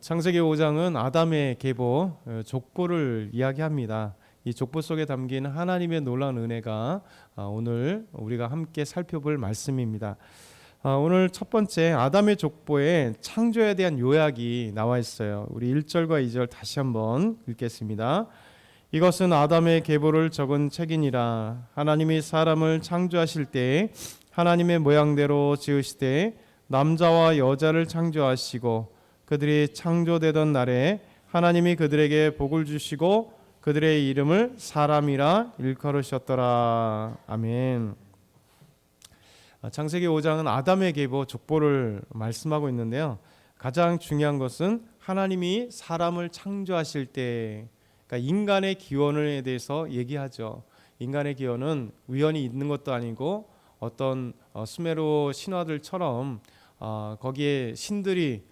창세기 5장은 아담의 계보, 족보를 이야기합니다. 이 족보 속에 담긴 하나님의 놀라운 은혜가 오늘 우리가 함께 살펴볼 말씀입니다. 오늘 첫 번째 아담의 족보에 창조에 대한 요약이 나와 있어요. 우리 1절과 2절 다시 한번 읽겠습니다. 이것은 아담의 계보를 적은 책이니라. 하나님이 사람을 창조하실 때에 하나님의 모양대로 지으시되 남자와 여자를 창조하시고 그들이 창조되던 날에 하나님이 그들에게 복을 주시고 그들의 이름을 사람이라 일컬으셨더라. 아멘. 창세기 5장은 아담의 계보 족보를 말씀하고 있는데요. 가장 중요한 것은 하나님이 사람을 창조하실 때, 그러니까 인간의 기원에 대해서 얘기하죠. 인간의 기원은 우연히 있는 것도 아니고 어떤 수메르 신화들처럼 거기에 신들이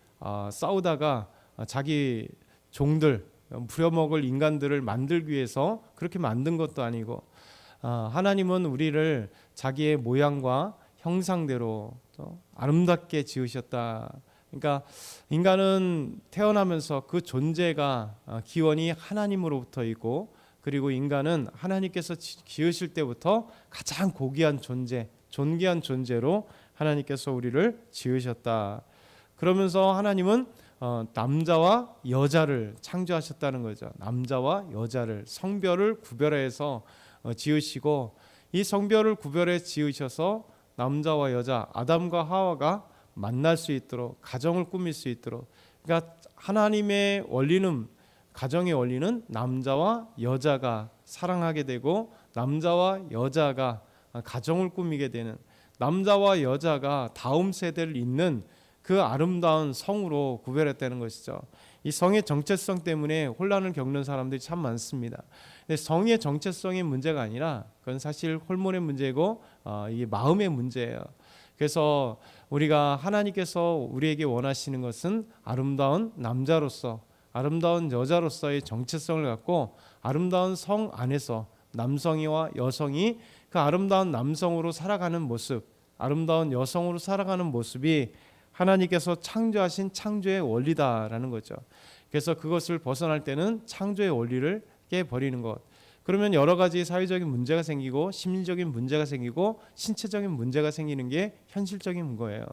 싸우다가 자기 종들 부려먹을 인간들을 만들기 위해서 그렇게 만든 것도 아니고 하나님은 우리를 자기의 모양과 형상대로 아름답게 지으셨다. 그러니까 인간은 태어나면서 그 존재가 기원이 하나님으로부터이고 그리고 인간은 하나님께서 지으실 때부터 가장 고귀한 존재, 존귀한 존재로 하나님께서 우리를 지으셨다. 그러면서 하나님은 남자와 여자를 창조하셨다는 거죠. 남자와 여자를 성별을 구별해서 지으시고 이 성별을 구별해 지으셔서 남자와 여자 아담과 하와가 만날 수 있도록 가정을 꾸밀 수 있도록, 그러니까 하나님의 원리는, 가정의 원리는 남자와 여자가 사랑하게 되고 남자와 여자가 가정을 꾸미게 되는, 남자와 여자가 다음 세대를 잇는 그 아름다운 성으로 구별했다는 것이죠. 이 성의 정체성 때문에 혼란을 겪는 사람들이 참 많습니다. 근데 성의 정체성의 문제가 아니라 그건 사실 호르몬의 문제고 이게 마음의 문제예요. 그래서 우리가 하나님께서 우리에게 원하시는 것은 아름다운 남자로서 아름다운 여자로서의 정체성을 갖고 아름다운 성 안에서 남성이와 여성이 그 아름다운 남성으로 살아가는 모습, 아름다운 여성으로 살아가는 모습이 하나님께서 창조하신 창조의 원리다라는 거죠. 그래서 그것을 벗어날 때는 창조의 원리를 깨버리는 것. 그러면 여러 가지 사회적인 문제가 생기고 심리적인 문제가 생기고 신체적인 문제가 생기는 게 현실적인 거예요.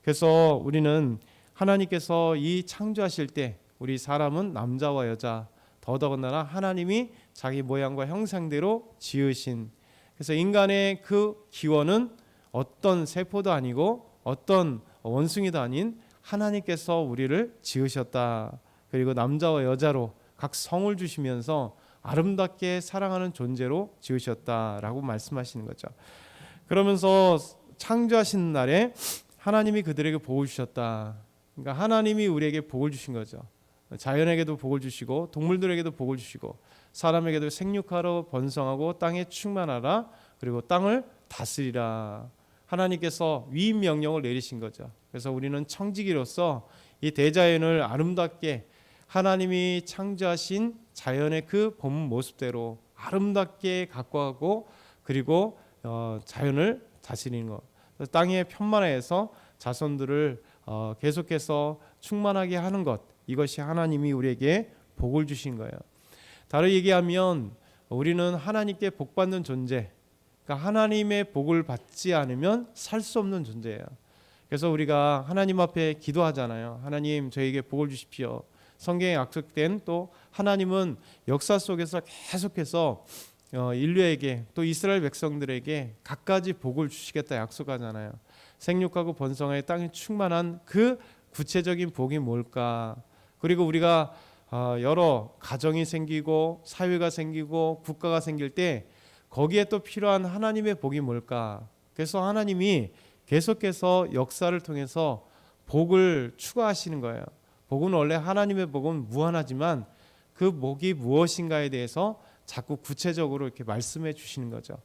그래서 우리는 하나님께서 이 창조하실 때 우리 사람은 남자와 여자, 더더군다나 하나님이 자기 모양과 형상대로 지으신, 그래서 인간의 그 기원은 어떤 세포도 아니고 어떤 원숭이도 아닌 하나님께서 우리를 지으셨다. 그리고 남자와 여자로 각 성을 주시면서 아름답게 사랑하는 존재로 지으셨다라고 말씀하시는 거죠. 그러면서 창조하신 날에 하나님이 그들에게 복을 주셨다. 그러니까 하나님이 우리에게 복을 주신 거죠. 자연에게도 복을 주시고 동물들에게도 복을 주시고 사람에게도 생육하러 번성하고 땅에 충만하라, 그리고 땅을 다스리라. 하나님께서 위임 명령을 내리신 거죠. 그래서 우리는 청지기로서 이 대자연을 아름답게 하나님이 창조하신 자연의 그 본 모습대로 아름답게 갖고 가고 그리고 자연을 다스리는 것, 땅에 편만해서 자손들을 계속해서 충만하게 하는 것, 이것이 하나님이 우리에게 복을 주신 거예요. 다르게 얘기하면 우리는 하나님께 복받는 존재, 그러니까 하나님의 복을 받지 않으면 살 수 없는 존재예요. 그래서 우리가 하나님 앞에 기도하잖아요. 하나님 저에게 복을 주십시오. 성경에 약속된, 또 하나님은 역사 속에서 계속해서 인류에게 또 이스라엘 백성들에게 갖가지 복을 주시겠다 약속하잖아요. 생육하고 번성하여 땅이 충만한 그 구체적인 복이 뭘까? 그리고 우리가 여러 가정이 생기고 사회가 생기고 국가가 생길 때 거기에 또 필요한 하나님의 복이 뭘까? 그래서 하나님이 계속해서 역사를 통해서 복을 추가하시는 거예요. 복은 원래 하나님의 복은 무한하지만 그 복이 무엇인가에 대해서 자꾸 구체적으로 이렇게 말씀해 주시는 거죠.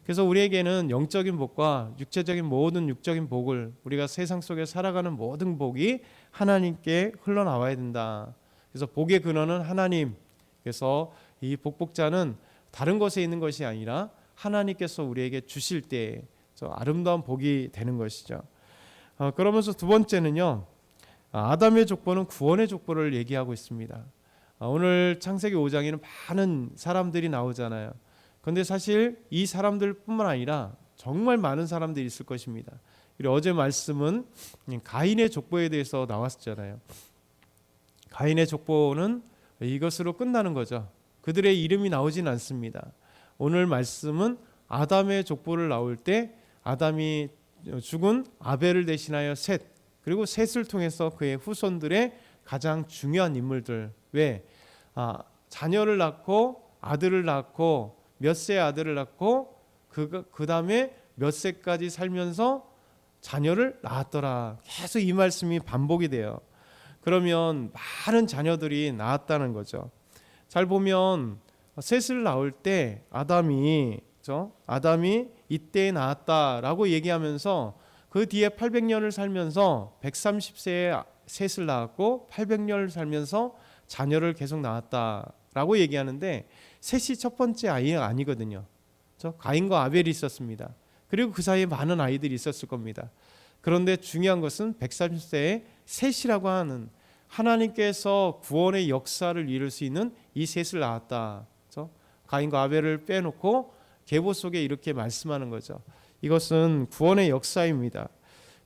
그래서 우리에게는 영적인 복과 육체적인 모든 육적인 복을, 우리가 세상 속에 살아가는 모든 복이 하나님께 흘러나와야 된다. 그래서 복의 근원은 하나님. 그래서 이 복복자는 다른 것에 있는 것이 아니라 하나님께서 우리에게 주실 때 아름다운 복이 되는 것이죠. 그러면서 두 번째는요, 아담의 족보는 구원의 족보를 얘기하고 있습니다. 오늘 창세기 5장에는 많은 사람들이 나오잖아요. 그런데 사실 이 사람들뿐만 아니라 정말 많은 사람들이 있을 것입니다. 그리고 어제 말씀은 가인의 족보에 대해서 나왔잖아요. 가인의 족보는 이것으로 끝나는 거죠. 그들의 이름이 나오진 않습니다. 오늘 말씀은 아담의 족보를 나올 때 아담이 죽은 아벨을 대신하여 셋, 그리고 셋을 통해서 그의 후손들의 가장 중요한 인물들, 왜 자녀를 낳고 아들을 낳고 몇 세 아들을 낳고 그 다음에 몇 세까지 살면서 자녀를 낳았더라. 계속 이 말씀이 반복이 돼요. 그러면 많은 자녀들이 낳았다는 거죠. 잘 보면 셋을 낳을 때 아담이 이때 낳았다라고 얘기하면서 그 뒤에 800년을 살면서 130세에 셋을 낳았고 800년을 살면서 자녀를 계속 낳았다라고 얘기하는데 셋이 첫 번째 아이가 아니거든요. 가인과 아벨이 있었습니다. 그리고 그 사이에 많은 아이들이 있었을 겁니다. 그런데 중요한 것은 130세에 셋이라고 하는 하나님께서 구원의 역사를 이룰 수 있는 이 셋을 낳았다. 가인과 아벨을 빼놓고 계보 속에 이렇게 말씀하는 거죠. 이것은 구원의 역사입니다.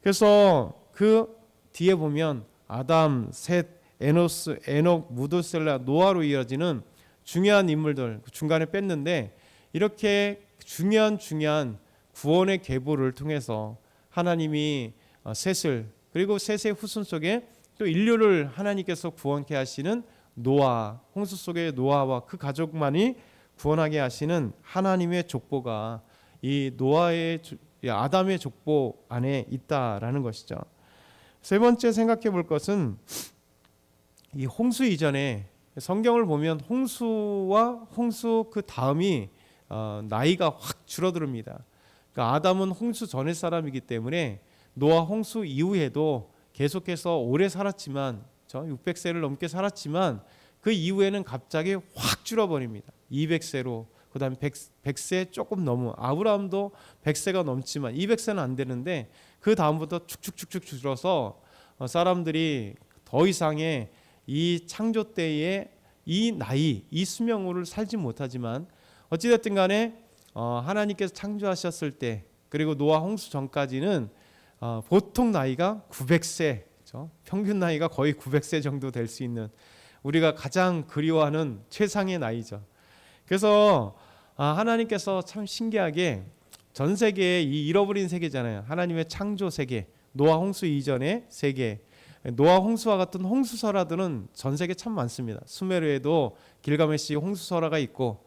그래서 그 뒤에 보면 아담, 셋, 에노스, 에녹, 무드셀라, 노아로 이어지는 중요한 인물들 중간에 뺐는데 이렇게 중요한 구원의 계보를 통해서 하나님이 셋을 그리고 셋의 후손 속에 또 인류를 하나님께서 구원케 하시는 노아, 홍수 속의 노아와 그 가족만이 구원하게 하시는 하나님의 족보가 이 아담의 족보 안에 있다라는 것이죠. 세 번째 생각해 볼 것은 이 홍수 이전에 성경을 보면 홍수와 홍수 그 다음이 나이가 확 줄어듭니다. 그러니까 아담은 홍수 전의 사람이기 때문에 노아 홍수 이후에도 계속해서 오래 살았지만 600세를 넘게 살았지만 그 이후에는 갑자기 확 줄어버립니다. 200세로 그 다음에 100세 조금 넘어 아브라함도 100세가 넘지만 200세는 안 되는데 그 다음부터 축축축축 줄어서 사람들이 더 이상의 이 창조 때의 이 나이, 이 수명을 살지 못하지만 어찌됐든 간에 하나님께서 창조하셨을 때 그리고 노아 홍수 전까지는 보통 나이가 900세, 평균 나이가 거의 900세 정도 될 수 있는 우리가 가장 그리워하는 최상의 나이죠. 그래서 하나님께서 참 신기하게 전 세계에 이 잃어버린 세계잖아요. 하나님의 창조 세계, 노아 홍수 이전의 세계, 노아 홍수와 같은 홍수설화들은 전 세계 참 많습니다. 수메르에도 길가메시 홍수설화가 있고,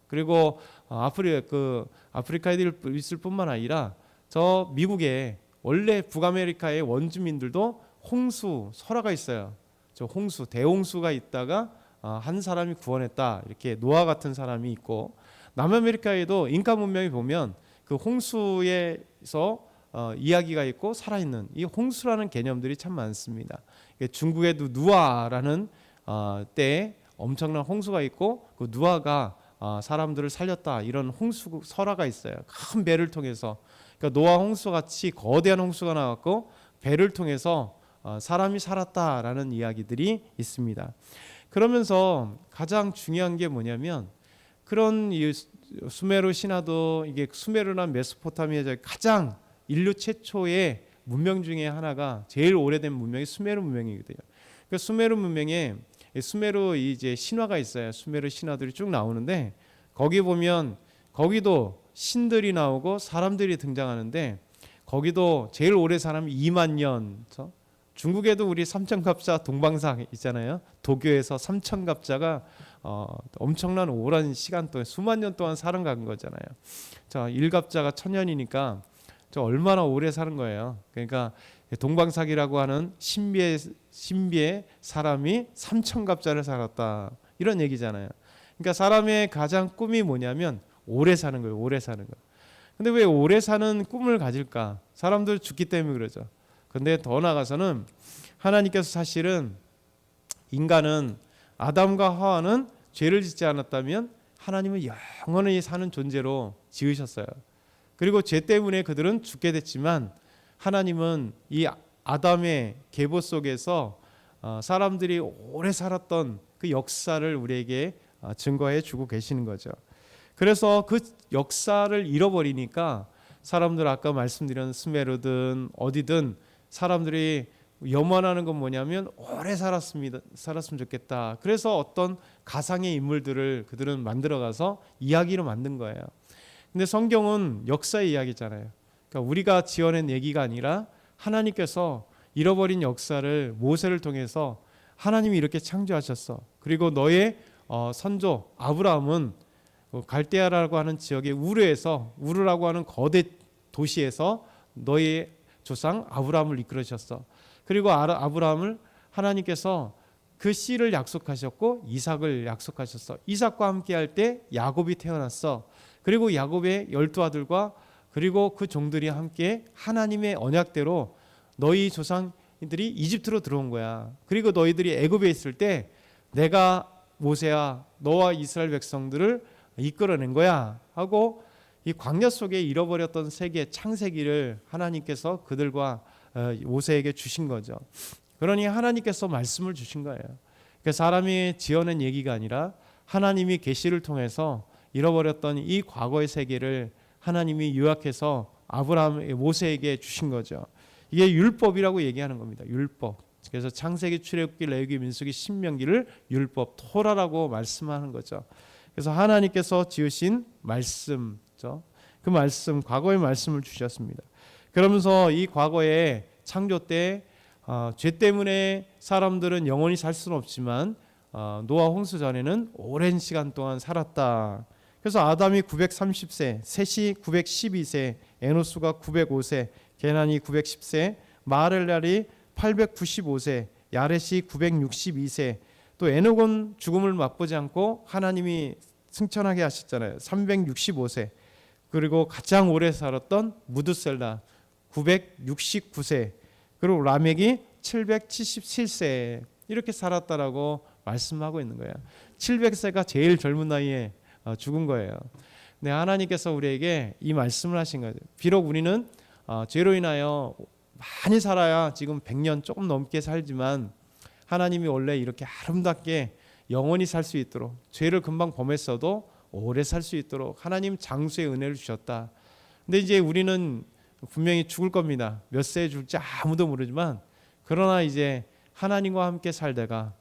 그리고 아프리카에 있을 뿐만 아니라 저 미국에 원래 북아메리카의 원주민들도 홍수 설화가 있어요. 저 홍수 대홍수가 있다가 한 사람이 구원했다 이렇게 노아 같은 사람이 있고 남아메리카에도 잉카 문명이 보면 그 홍수에서 이야기가 있고 살아있는 이 홍수라는 개념들이 참 많습니다. 중국에도 누아라는 때에 엄청난 홍수가 있고 그 누아가 사람들을 살렸다 이런 홍수 설화가 있어요. 큰 배를 통해서 그러니까 노아 홍수 같이 거대한 홍수가 나왔고 배를 통해서 사람이 살았다라는 이야기들이 있습니다. 그러면서 가장 중요한 게 뭐냐면 그런 수메르 신화도 이게 수메르나 메소포타미아 가장 인류 최초의 문명 중에 하나가 제일 오래된 문명이 수메르 문명이거든요. 그 수메르 문명에 수메르 이제 신화가 있어요. 수메르 신화들이 쭉 나오는데 거기 보면 거기도 신들이 나오고 사람들이 등장하는데 거기도 제일 오래 사람이 2만 년. 중국에도 우리 삼천갑자 동방사 있잖아요. 도교에서 삼천갑자가 엄청난 오랜 시간 동안 수만 년 동안 사는 간 거잖아요. 일갑자가 1000년이니까 얼마나 오래 사는 거예요. 그러니까 동방사기라고 하는 신비의 사람이 삼천갑자를 살았다 이런 얘기잖아요. 그러니까 사람의 가장 꿈이 뭐냐면 오래 사는 거예요. 오래 사는 거. 근데 왜 오래 사는 꿈을 가질까? 사람들 죽기 때문에 그러죠. 근데 더 나아가서는 하나님께서 사실은 인간은 아담과 하와는 죄를 짓지 않았다면 하나님은 영원히 사는 존재로 지으셨어요. 그리고 죄 때문에 그들은 죽게 됐지만 하나님은 이 아담의 계보 속에서 사람들이 오래 살았던 그 역사를 우리에게 증거해 주고 계시는 거죠. 그래서 그 역사를 잃어버리니까 사람들 아까 말씀드린 스메르든 어디든 사람들이 염원하는 건 뭐냐면 오래 살았으면 좋겠다. 그래서 어떤 가상의 인물들을 그들은 만들어가서 이야기로 만든 거예요. 근데 성경은 역사의 이야기잖아요. 그러니까 우리가 지어낸 얘기가 아니라 하나님께서 잃어버린 역사를 모세를 통해서 하나님이 이렇게 창조하셨어. 그리고 너의 선조 아브라함은 갈대아라고 하는 지역의 우르라고 하는 거대 도시에서 너의 조상 아브라함을 이끌으셨어. 그리고 아브라함을 하나님께서 그 씨를 약속하셨고 이삭을 약속하셨어. 이삭과 함께 할 때 야곱이 태어났어. 그리고 야곱의 12 아들과 그리고 그 종들이 함께 하나님의 언약대로 너희 조상들이 이집트로 들어온 거야. 그리고 너희들이 애굽에 있을 때 내가 모세야 너와 이스라엘 백성들을 이끌어낸 거야 하고 이 광야 속에 잃어버렸던 세계 창세기를 하나님께서 그들과 모세에게 주신 거죠. 그러니 하나님께서 말씀을 주신 거예요. 그러니까 사람이 지어낸 얘기가 아니라 하나님이 계시를 통해서 잃어버렸던 이 과거의 세계를 하나님이 요약해서 아브라함 모세에게 주신 거죠. 이게 율법이라고 얘기하는 겁니다. 율법. 그래서 창세기, 출애굽기, 레위기, 민수기, 신명기를 율법, 토라라고 말씀하는 거죠. 그래서 하나님께서 지으신 말씀죠. 그 말씀, 과거의 말씀을 주셨습니다. 그러면서 이 과거에 창조 때 죄 때문에 사람들은 영원히 살 수는 없지만 노아 홍수 전에는 오랜 시간 동안 살았다. 그래서 아담이 930세, 셋이 912세, 에노스가 905세, 게난이 910세, 마하렐랄이 895세, 야렛이 962세, 또 에녹은 죽음을 맛보지 않고 하나님이 승천하게 하셨잖아요. 365세. 그리고 가장 오래 살았던 무드셀라 969세. 그리고 라멕이 777세. 이렇게 살았다라고 말씀하고 있는 거예요. 700세가 제일 젊은 나이에 죽은 거예요. 근데 하나님께서 우리에게 이 말씀을 하신 거죠. 비록 우리는 죄로 인하여 많이 살아야 지금 100년 조금 넘게 살지만 하나님이 원래 이렇게 아름답게 영원히 살 수 있도록 죄를 금방 범했어도 오래 살 수 있도록 하나님 장수의 은혜를 주셨다. 근데 이제 우리는 분명히 죽을 겁니다. 몇 세에 죽을지 아무도 모르지만 그러나 이제 하나님과 함께 살다가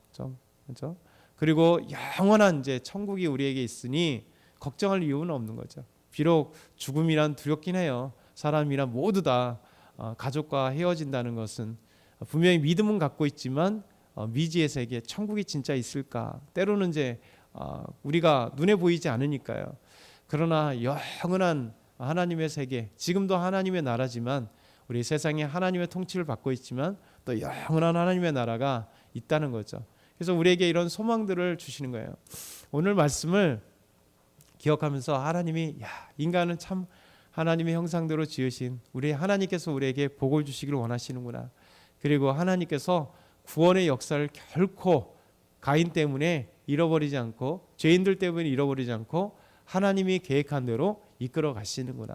그렇죠? 그리고 영원한 이제 천국이 우리에게 있으니 걱정할 이유는 없는 거죠. 비록 죽음이란 두렵긴 해요. 사람이란 모두 다 가족과 헤어진다는 것은 분명히 믿음은 갖고 있지만 미지의 세계 천국이 진짜 있을까? 때로는 이제 우리가 눈에 보이지 않으니까요. 그러나 영원한 하나님의 세계, 지금도 하나님의 나라지만 우리 세상에 하나님의 통치를 받고 있지만 또 영원한 하나님의 나라가 있다는 거죠. 그래서 우리에게 이런 소망들을 주시는 거예요. 오늘 말씀을 기억하면서 하나님이 인간은 참 하나님의 형상대로 지으신 우리 하나님께서 우리에게 복을 주시기를 원하시는구나. 그리고 하나님께서 구원의 역사를 결코 가인 때문에 잃어버리지 않고 죄인들 때문에 잃어버리지 않고 하나님이 계획한 대로 이끌어 가시는구나.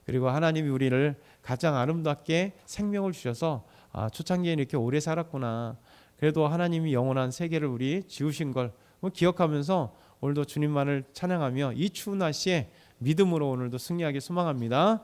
그리고 하나님이 우리를 가장 아름답게 생명을 주셔서 초창기에 이렇게 오래 살았구나. 그래도 하나님이 영원한 세계를 우리 지으신 걸 기억하면서 오늘도 주님만을 찬양하며 이 추운 날씨에 믿음으로 오늘도 승리하기 소망합니다.